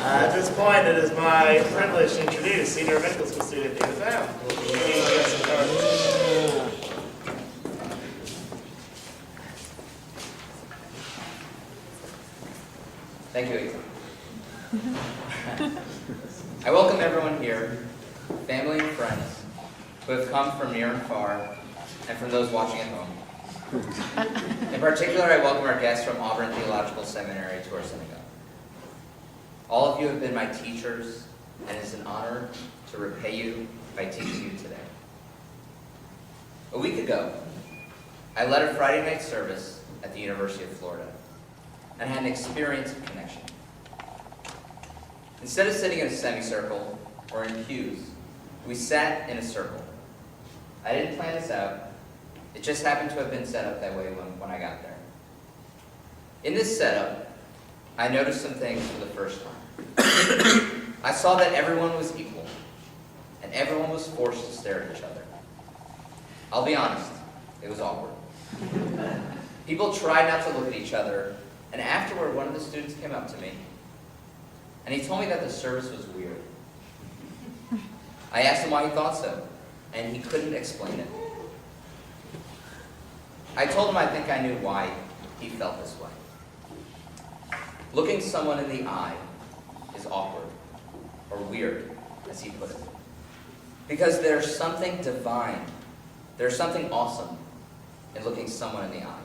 At this point, it is my privilege to introduce senior rabbinical school student Esav. Thank you, Esav. I welcome everyone here, family and friends, who have come from near and far, and from those watching at home. In particular, I welcome our guests from Jewish Theological Seminary to our synagogue. All of you have been my teachers, and it is an honor to repay you by teaching you today. A week ago, I led a Friday night service at the University of Florida, and had an experience of connection. Instead of sitting in a semicircle or in pews, we sat in a circle. I didn't plan this out. It just happened to have been set up that way when I got there. In this setup, I noticed some things for the first time. I saw that everyone was equal, and everyone was forced to stare at each other. I'll be honest, it was awkward. People tried not to look at each other, and afterward, one of the students came up to me, and he told me that the service was weird. I asked him why he thought so, and he couldn't explain it. I told him I think I knew why he felt this way. Looking someone in the eye is awkward, or weird, as he put it. Because there's something divine, there's something awesome in looking someone in the eye.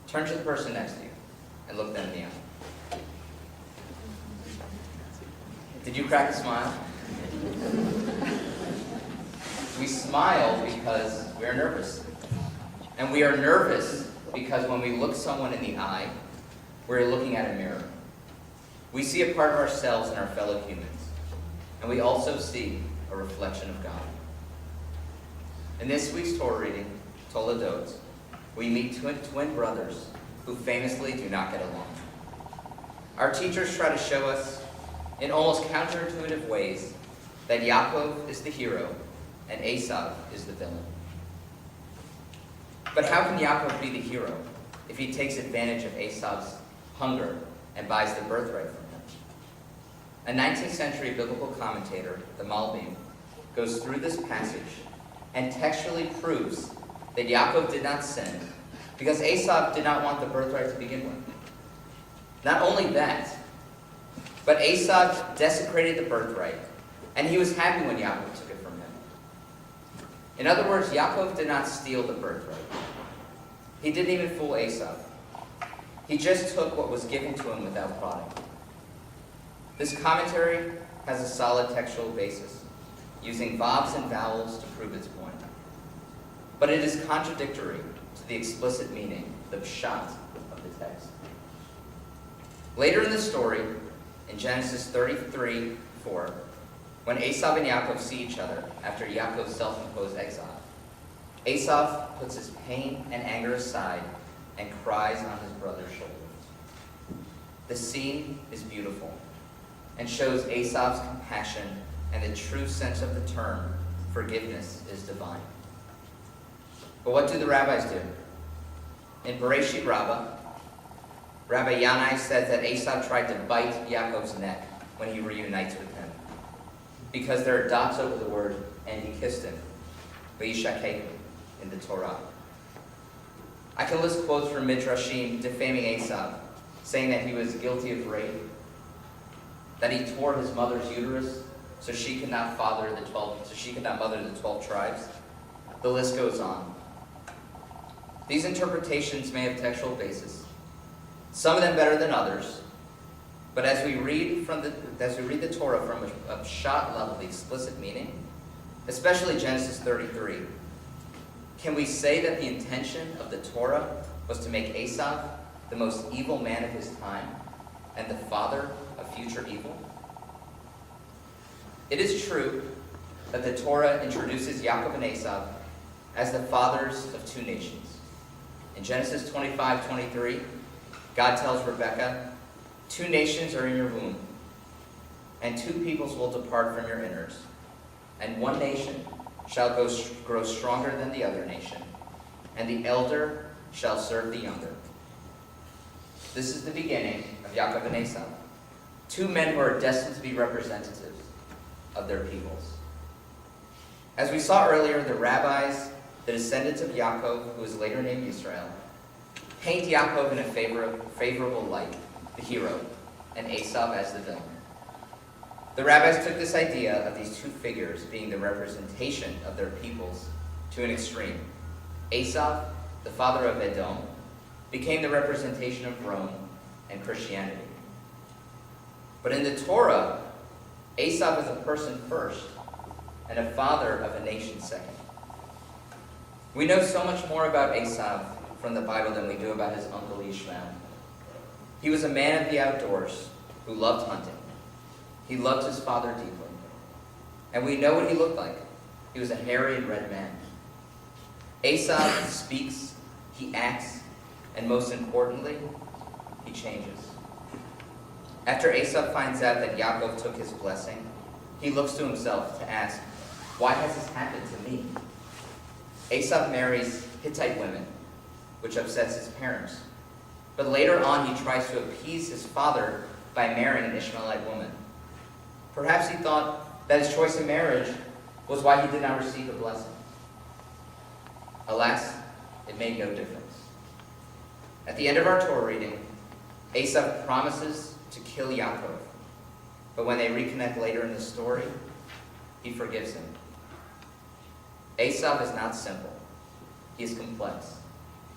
Turn to the person next to you and look them in the eye. Did you crack a smile? We smile because we are nervous. And we are nervous because when we look someone in the eye, we're looking at a mirror. We see a part of ourselves in our fellow humans, and we also see a reflection of God. In this week's Torah reading, Toldot, we meet twin brothers who famously do not get along. Our teachers try to show us, in almost counterintuitive ways, that Yaakov is the hero and Esav is the villain. But how can Yaakov be the hero if he takes advantage of Esav's hunger and buys the birthright from him? A 19th century biblical commentator, the Malbim, goes through this passage and textually proves that Yaakov did not sin because Esav did not want the birthright to begin with. Not only that, but Esav desecrated the birthright, and he was happy when Yaakov took it from him. In other words, Yaakov did not steal the birthright. He didn't even fool Esav. He just took what was given to him without prodding. This commentary has a solid textual basis, using vowels and vowels to prove its point. But it is contradictory to the explicit meaning, the pshat of the text. Later in the story, in Genesis 33:4, when Esav and Yaakov see each other after Yaakov's self-imposed exile, Esav puts his pain and anger aside and cries on his brother's shoulder. The scene is beautiful and shows Esav's compassion and the true sense of the term, forgiveness is divine. But what do the rabbis do? In Bereshit Rabbah, Rabbi Yanai says that Esav tried to bite Yaakov's neck when he reunites with him, because there are dots over the word, and he kissed him, v'yishakehu, in the Torah. I can list quotes from Midrashim defaming Esav, saying that he was guilty of rape, that he tore his mother's uterus so she could not mother the 12 tribes. The list goes on. These interpretations may have textual basis, some of them better than others, but as we read the Torah from a pshat level, the explicit meaning, especially Genesis 33, can we say that the intention of the Torah was to make Esav the most evil man of his time and the father of future evil? It is true that the Torah introduces Yaakov and Esav as the fathers of two nations. In Genesis 25:23, God tells Rebekah, 2 nations are in your womb, and 2 peoples will depart from your innards, and 1 nation shall grow stronger than the other nation, and the elder shall serve the younger. This is the beginning of Yaakov and Esav. two men who are destined to be representatives of their peoples. As we saw earlier, the rabbis, the descendants of Yaakov, who was later named Israel, paint Yaakov in a favorable light, the hero, and Esav as the villain. The rabbis took this idea of these two figures being the representation of their peoples to an extreme. Esav, the father of Edom, became the representation of Rome and Christianity. But in the Torah, Esav is a person first and a father of a nation second. We know so much more about Esav from the Bible than we do about his uncle Ishmael. He was a man of the outdoors who loved hunting. He loved his father deeply. And we know what he looked like. He was a hairy and red man. Esav speaks, he acts, and most importantly, he changes. After Esav finds out that Yaakov took his blessing, he looks to himself to ask, why has this happened to me? Esav marries Hittite women, which upsets his parents. But later on, he tries to appease his father by marrying an Ishmaelite woman. Perhaps he thought that his choice in marriage was why he did not receive a blessing. Alas, it made no difference. At the end of our Torah reading, Esav promises to kill Yaakov. But when they reconnect later in the story, he forgives him. Esav is not simple. He is complex.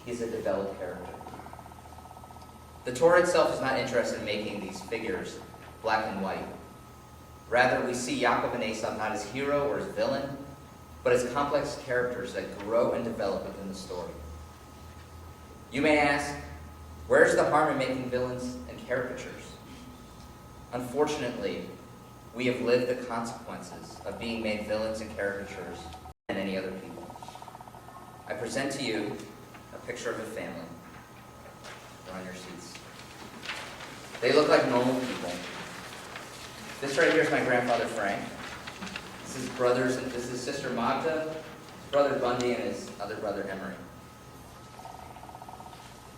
He is a developed character. The Torah itself is not interested in making these figures black and white. Rather, we see Yaakov and Esav not as hero or as villain, but as complex characters that grow and develop within the story. You may ask, where's the harm in making villains and caricatures? Unfortunately, we have lived the consequences of being made villains and caricatures than any other people. I present to you a picture of a family. They're on your seats. They look like normal people. This right here is my grandfather Frank. This is brothers, and this is sister Magda, his brother Bundy, and his other brother Emery.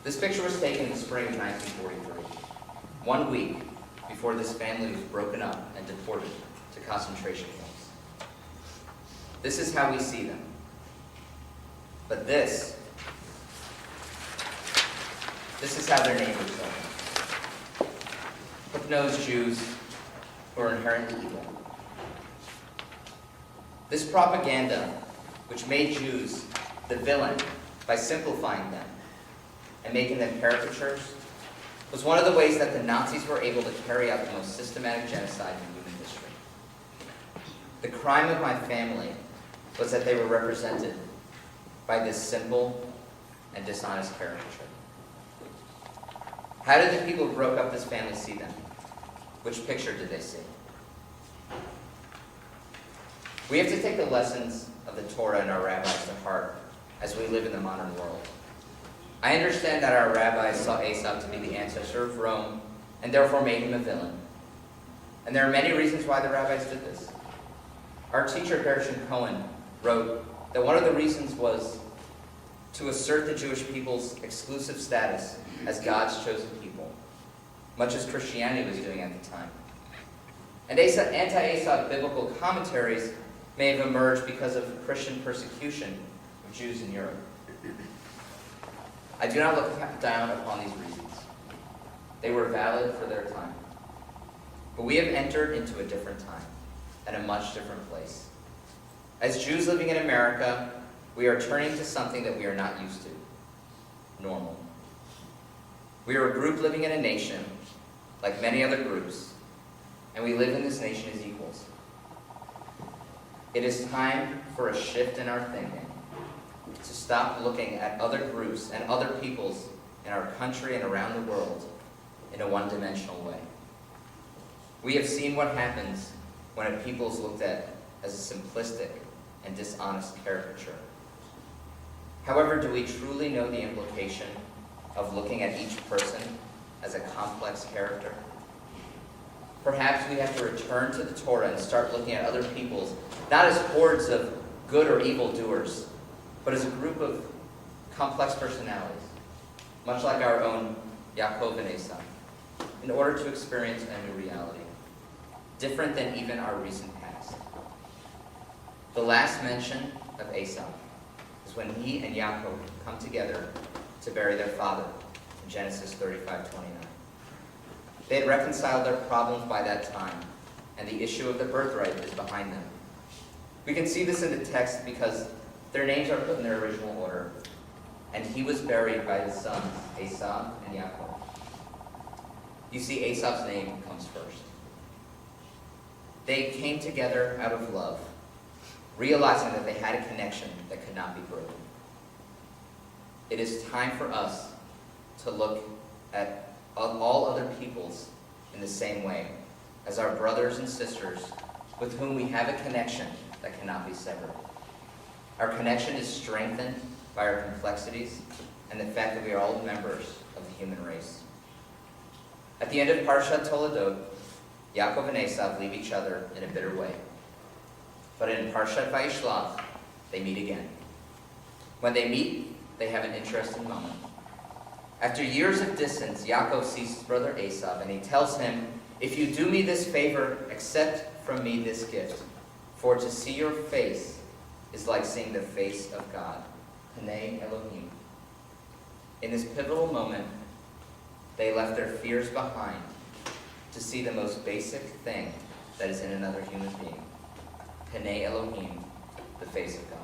This picture was taken in the spring of 1943, 1 week before this family was broken up and deported to concentration camps. This is how we see them. But this is how their neighbors saw them. Hook-nosed Jews who are inherently evil. This propaganda, which made Jews the villain by simplifying them and making them caricatures, was one of the ways that the Nazis were able to carry out the most systematic genocide in human history. The crime of my family was that they were represented by this simple and dishonest caricature. How did the people who broke up this family see them? Which picture did they see? We have to take the lessons of the Torah and our rabbis to heart as we live in the modern world. I understand that our rabbis saw Esav to be the ancestor of Rome and therefore made him a villain. And there are many reasons why the rabbis did this. Our teacher, Gershon Cohen, wrote that one of the reasons was to assert the Jewish people's exclusive status as God's chosen people, much as Christianity was doing at the time. And anti-Esav biblical commentaries may have emerged because of Christian persecution of Jews in Europe. I do not look down upon these reasons. They were valid for their time. But we have entered into a different time and a much different place. As Jews living in America, we are turning to something that we are not used to: normal. We are a group living in a nation, like many other groups, and we live in this nation as equals. It is time for a shift in our thinking, to stop looking at other groups and other peoples in our country and around the world in a one-dimensional way. We have seen what happens when a people is looked at as a simplistic and dishonest caricature. However, do we truly know the implication of looking at each person as a complex character? Perhaps we have to return to the Torah and start looking at other peoples not as hordes of good or evil doers, but as a group of complex personalities, much like our own Yaakov and Esav. in order to experience a new reality, different than even our recent past. The last mention of Esav is when he and Yaakov come together to bury their father in Genesis 35:29. They had reconciled their problems by that time, and the issue of the birthright is behind them. We can see this in the text because their names are put in their original order, and he was buried by his sons, Esav and Yaakov. You see, Esav's name comes first. They came together out of love, realizing that they had a connection that could not be broken. It is time for us to look at all other peoples in the same way, as our brothers and sisters with whom we have a connection that cannot be severed. Our connection is strengthened by our complexities and the fact that we are all members of the human race. At the end of Parshat Toldot, Yaakov and Esav leave each other in a bitter way. But in Parshat Vayishlach, they meet again. When they meet, they have an interesting moment. After years of distance, Yaakov sees his brother Esav, and he tells him, "If you do me this favor, accept from me this gift. For to see your face is like seeing the face of God." Panei Elohim. In this pivotal moment, they left their fears behind to see the most basic thing that is in another human being. Panei Elohim, the face of God.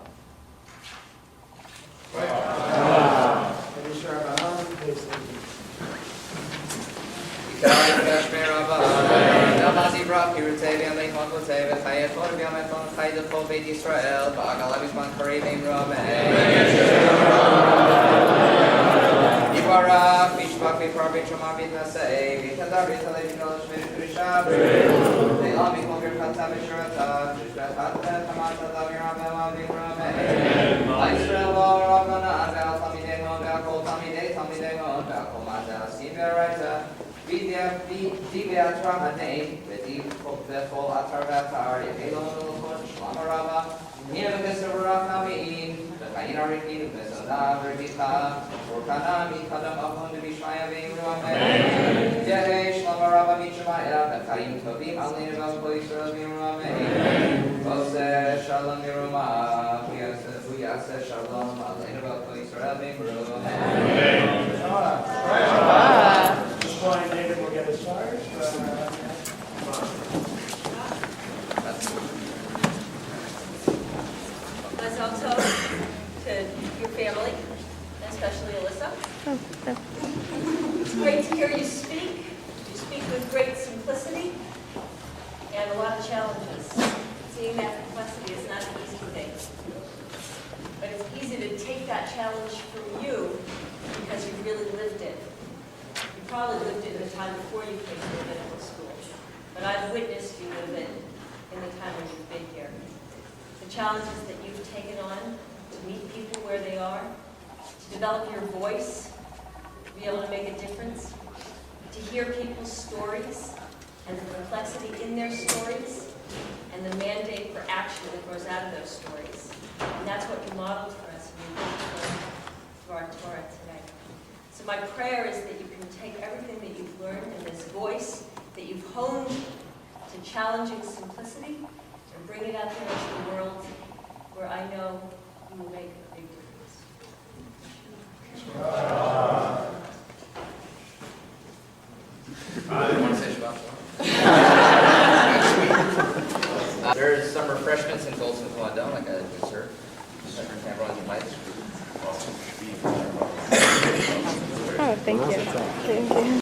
It's great to hear you speak. You speak with great simplicity and a lot of challenges. Seeing that complexity is not an easy thing. But it's easy to take that challenge from you because you really lived it. You probably lived it in the time before you came to rabbinical school. But I've witnessed you live it in the time when you've been here. The challenges that you've taken on to meet people where they are, to develop your voice, to be able to make a difference, to hear people's stories and the complexity in their stories and the mandate for action that grows out of those stories. And that's what you modeled for us when you came to our Torah today. So my prayer is that you can take everything that you've learned and this voice that you've honed to challenging simplicity and bring it out there into the world where I know you will make a big difference. I want to say Shabbat Shalom. There's some refreshments in Golden Kwadon, like a dessert. Everyone's invited. Oh, thank you. Thank you.